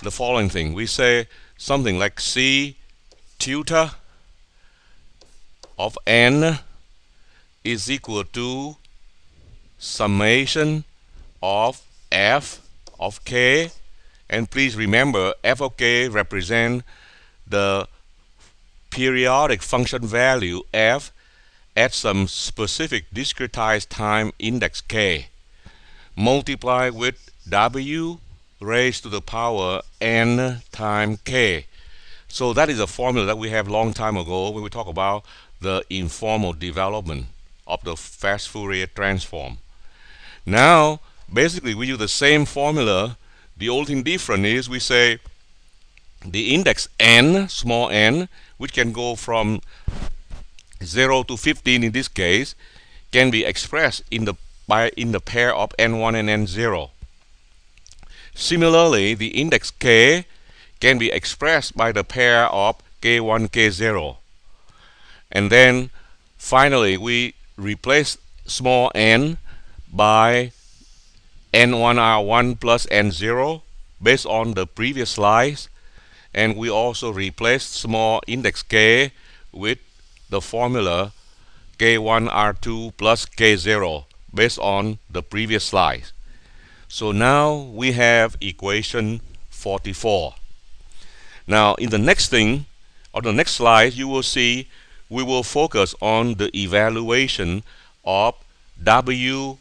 the following thing. We say something like C tutor of n is equal to summation of f of k, and please remember f of k represent the periodic function value f at some specific discretized time index k, multiplied with w raised to the power n times k. So that is a formula that we have long time ago when we talk about the informal development of the fast Fourier transform. Now basically we use the same formula. The only thing different is we say the index n, small n, which can go from 0 to 15 in this case, can be expressed in the pair of n1 and n0. Similarly, the index k can be expressed by the pair of k1, k0. And then finally we replace small n by n1r1 plus n0 based on the previous slides, and we also replace small index k with the formula k1r2 plus k0 based on the previous slides. So now we have equation 44. Now in the next thing, on the next slide, you will see we will focus on the evaluation of w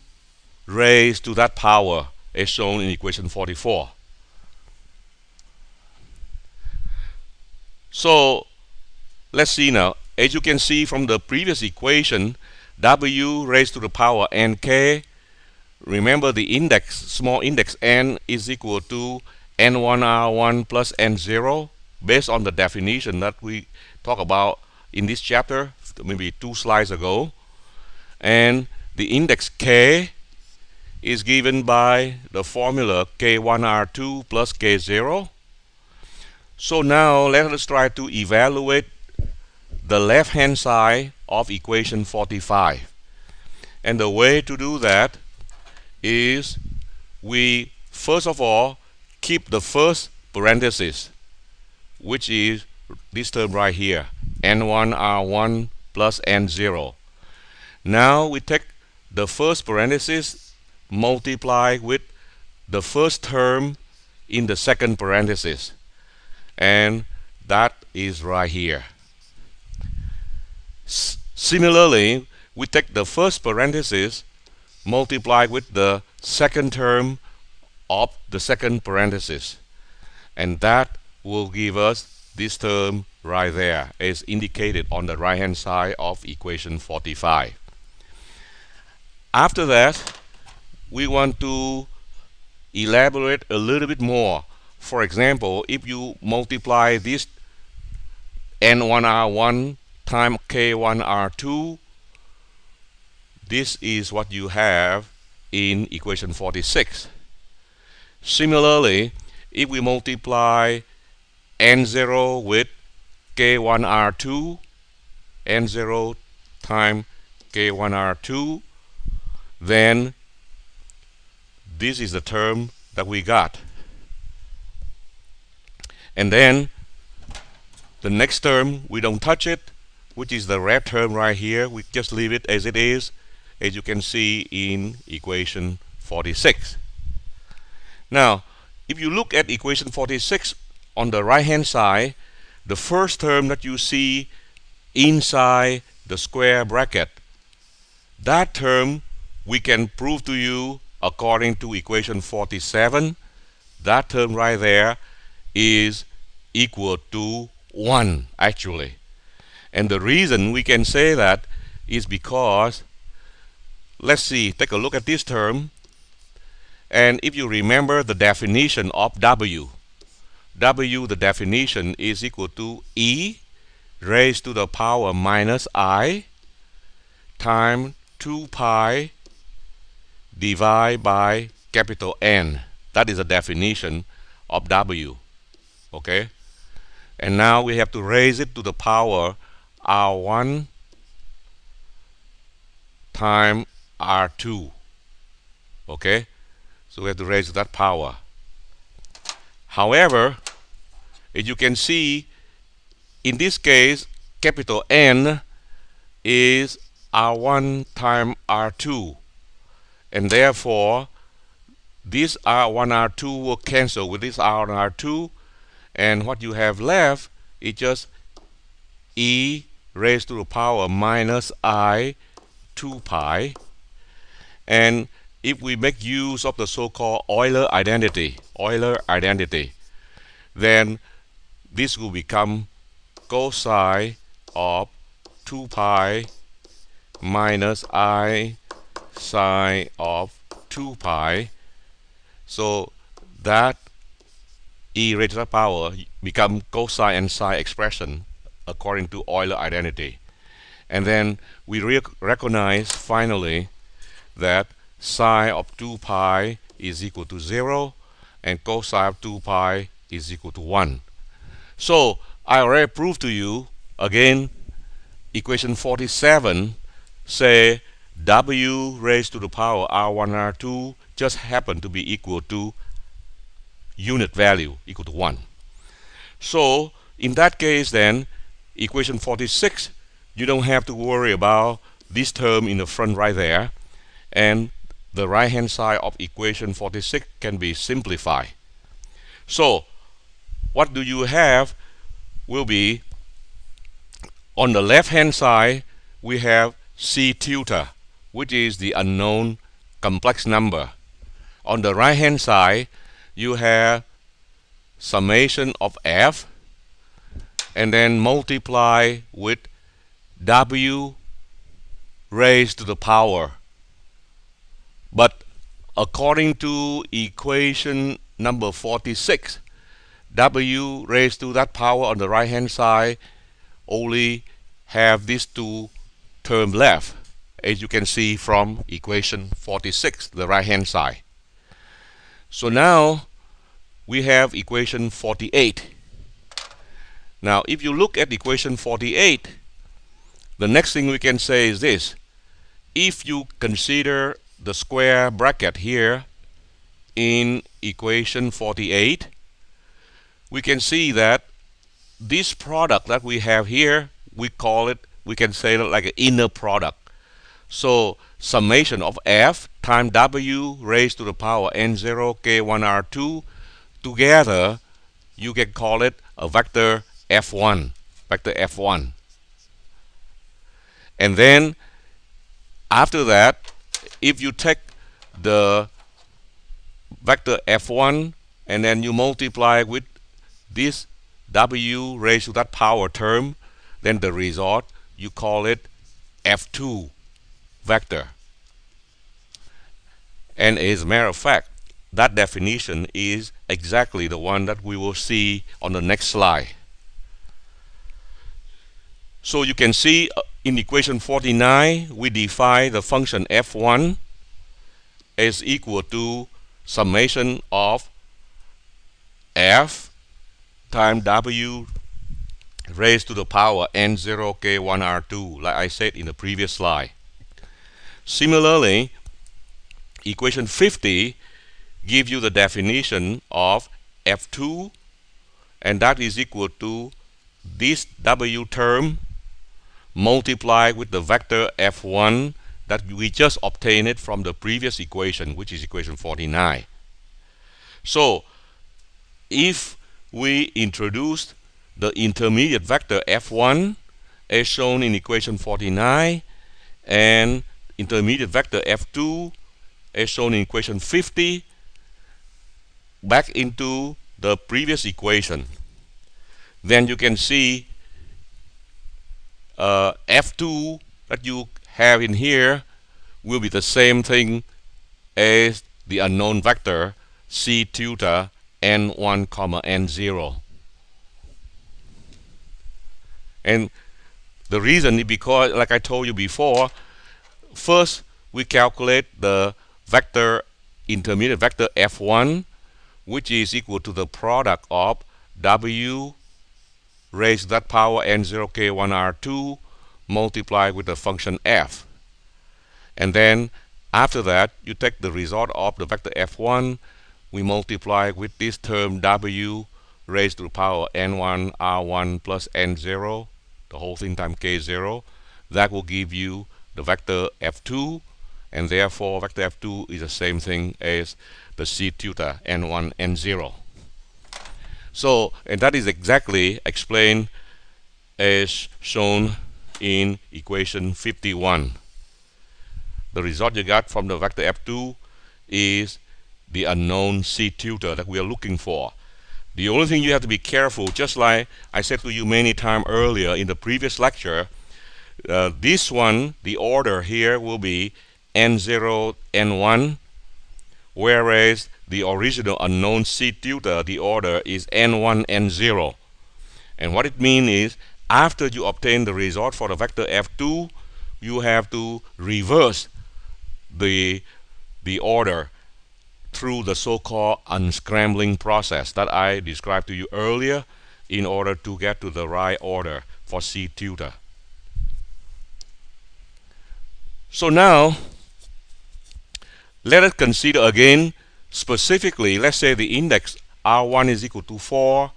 raised to that power as shown in equation 44. So let's see now. As you can see from the previous equation, w raised to the power nk, remember the index, small index n is equal to n1r1 plus n0 based on the definition that we talked about in this chapter maybe 2 slides ago. And the index k is given by the formula k1r2 plus k0. So now let us try to evaluate the left hand side of equation 45. And the way to do that is we first of all keep the first parenthesis, which is this term right here, n1r1 plus n0. Now we take the first parenthesis, multiply with the first term in the second parenthesis, and that is right here. Similarly, we take the first parenthesis, multiply with the second term of the second parenthesis, and that will give us this term right there as indicated on the right hand side of equation 45. After that, we want to elaborate a little bit more. For example, if you multiply this n1r1 times k1r2, this is what you have in equation 46. Similarly, if we multiply n0 with k1r2, n0 times k1r2, then this is the term that we got. And then the next term, we don't touch it, which is the red term right here. We just leave it as it is, as you can see in equation 46. Now, if you look at equation 46 on the right hand side, the first term that you see inside the square bracket, that term we can prove to you according to equation 47. That term right there is equal to 1 actually. And the reason we can say that is because, let's see, take a look at this term. And if you remember the definition of w, the definition is equal to e raised to the power minus I times 2 pi divided by capital N. That is the definition of w. Okay? And now we have to raise it to the power R1 times R2. Okay? So we have to raise that power. However, as you can see, in this case, capital N is R1 times R2, and therefore this R1 R2 will cancel with this R1 R2, and what you have left is just e raised to the power minus I 2 pi. And if we make use of the so-called Euler identity, then this will become cosine of 2 pi minus I sine of 2 pi. So that e raised to the power become cosine and sine expression according to Euler identity. And then we recognize finally that sine of 2 pi is equal to 0 and cosine of 2 pi is equal to 1. So I already proved to you again equation 47 say w raised to the power r1 r2 just happen to be equal to unit value equal to 1. So in that case then equation 46, you don't have to worry about this term in the front right there, and the right hand side of equation 46 can be simplified. So what do you have will be on the left hand side we have c theta, which is the unknown complex number. On the right hand side you have summation of f and then multiply with w raised to the power. But according to equation number 46, w raised to that power on the right hand side only have these two terms left, as you can see from equation 46, the right hand side. So now we have equation 48. Now if you look at equation 48, the next thing we can say is this: if you consider the square bracket here in equation 48, we can see that this product that we have here, we can say it like an inner product. So summation of f times w raised to the power n0 k1 r2 together, you can call it a vector f1. And then after that, if you take the vector f1 and then you multiply with this w raised to that power term, then the result you call it f2 vector. And as a matter of fact, that definition is exactly the one that we will see on the next slide. So you can see in equation 49 we define the function f1 is equal to summation of f times w raised to the power n0 k1 r2, like I said in the previous slide. Similarly, equation 50 gives you the definition of f2, and that is equal to this w term multiplied with the vector f1 that we just obtained it from the previous equation, which is equation 49. So if we introduce the intermediate vector f1 as shown in equation 49 and intermediate vector f2 as shown in equation 50 back into the previous equation, then you can see f2 that you have in here will be the same thing as the unknown vector c theta n1 comma n0. And the reason is because, like I told you before, first we calculate the vector intermediate vector f1, which is equal to the product of w raised to that power n0 k1 r2 multiplied with the function f. And then after that you take the result of the vector f1, we multiply with this term w raised to the power n1 r1 plus n0, the whole thing times k0. That will give you the vector f2, and therefore vector f2 is the same thing as the c theta n1 n0. So, and that is exactly explained as shown in equation 51. The result you got from the vector f2 is the unknown c theta that we are looking for. The only thing you have to be careful, just like I said to you many times earlier in the previous lecture, this one, the order here will be n0, n1, whereas the original unknown c theta, the order is n1, n0. And what it means is, after you obtain the result for the vector f2, you have to reverse the order through the so-called unscrambling process that I described to you earlier in order to get to the right order for c theta. So now, let us consider again specifically, let's say the index r1 is equal to 4,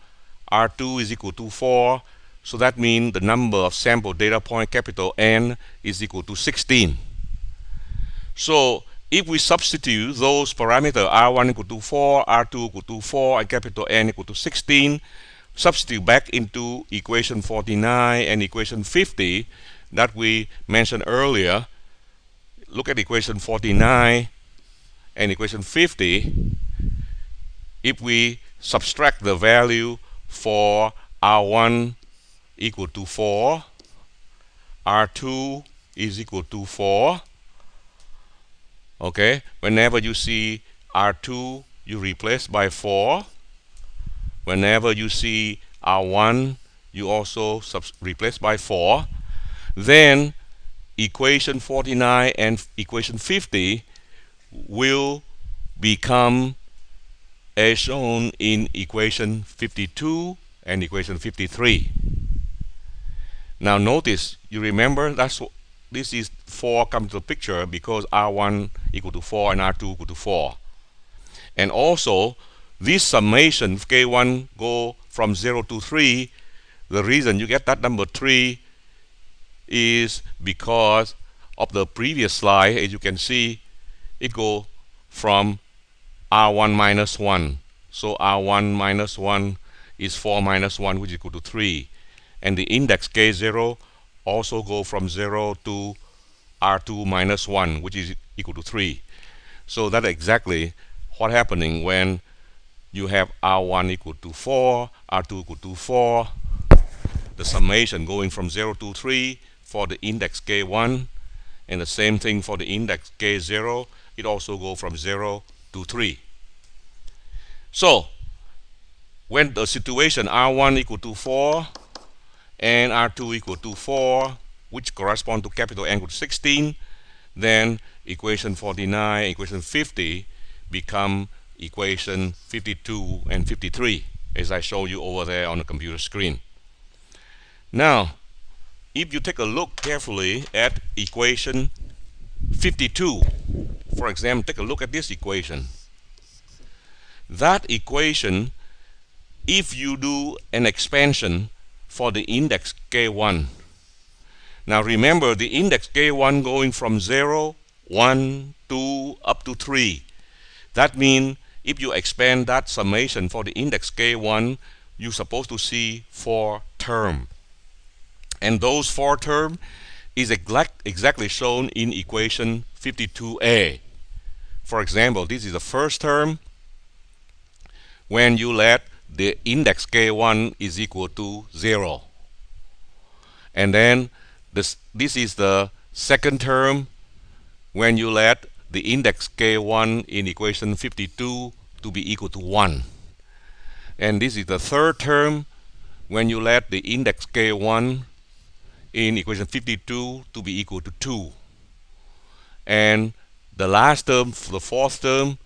r2 is equal to 4, so that means the number of sample data point capital N is equal to 16. So if we substitute those parameters r1 equal to 4, r2 equal to 4, and capital N equal to 16, substitute back into equation 49 and equation 50 that we mentioned earlier. Look at equation 49 and equation 50. If we subtract the value for r1 equal to 4, r2 is equal to 4. Okay, whenever you see r2, you replace by 4. Whenever you see r1, you also replace by 4. Then equation 49 and equation 50 will become as shown in equation 52 and equation 53. Now notice, you remember this is 4 comes to the picture because r1 equal to 4 and r2 equal to 4. And also, this summation k1 go from 0 to 3. The reason you get that number 3 is because of the previous slide. As you can see, it go from r1 minus 1. So r1 minus 1 is 4 minus 1, which is equal to 3. And the index k0 also go from 0 to r2 minus 1, which is equal to 3. So that's exactly what happening when you have r1 equal to 4, r2 equal to 4. The summation going from 0 to 3 for the index k1, and the same thing for the index k0. It also go from 0 to 3. So when the situation r1 equal to 4 and r2 equal to 4, which correspond to capital N equal to 16, then equation 49, equation 50 become equation 52 and 53, as I show you over there on the computer screen. Now, if you take a look carefully at equation 52, for example, take a look at this equation. That equation, if you do an expansion for the index k1. Now remember, the index k1 going from 0, 1, 2, up to 3. That means if you expand that summation for the index k1, you're supposed to see 4 terms. And those 4 terms is exactly shown in equation 52a. For example, this is the first term when you let the index k1 is equal to 0. And then this is the second term when you let the index k1 in equation 52 to be equal to 1. And this is the third term when you let the index k1 in equation 52 to be equal to 2. And the last term, the fourth term,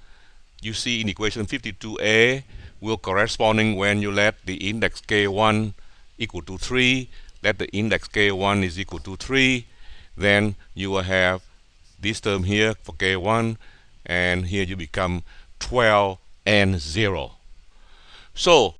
you see in equation 52a will corresponding when you let the index k1 equal to 3, let the index k1 is equal to 3, then you will have this term here for k1, and here you become 12 and 0. So